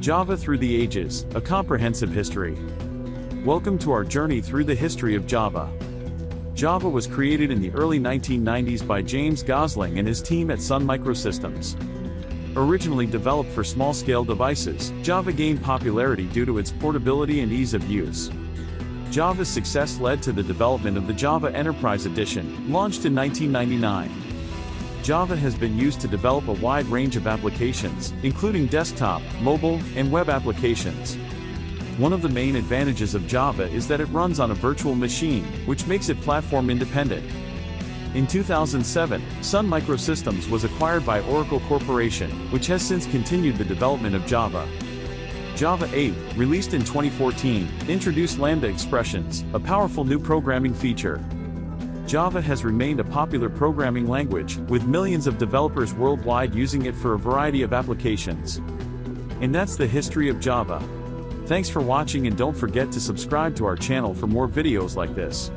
Java through the ages, a comprehensive history. Welcome to our journey through the history of Java. Java was created in the early 1990s by James Gosling and his team at Sun Microsystems. Originally developed for small-scale devices, Java gained popularity due to its portability and ease of use. Java's success led to the development of the Java Enterprise Edition, launched in 1999. Java has been used to develop a wide range of applications, including desktop, mobile, and web applications. One of the main advantages of Java is that it runs on a virtual machine, which makes it platform independent. In 2007, Sun Microsystems was acquired by Oracle Corporation, which has since continued the development of Java. Java 8, released in 2014, introduced lambda expressions, a powerful new programming feature. Java has remained a popular programming language, with millions of developers worldwide using it for a variety of applications. And that's the history of Java. Thanks for watching, and don't forget to subscribe to our channel for more videos like this.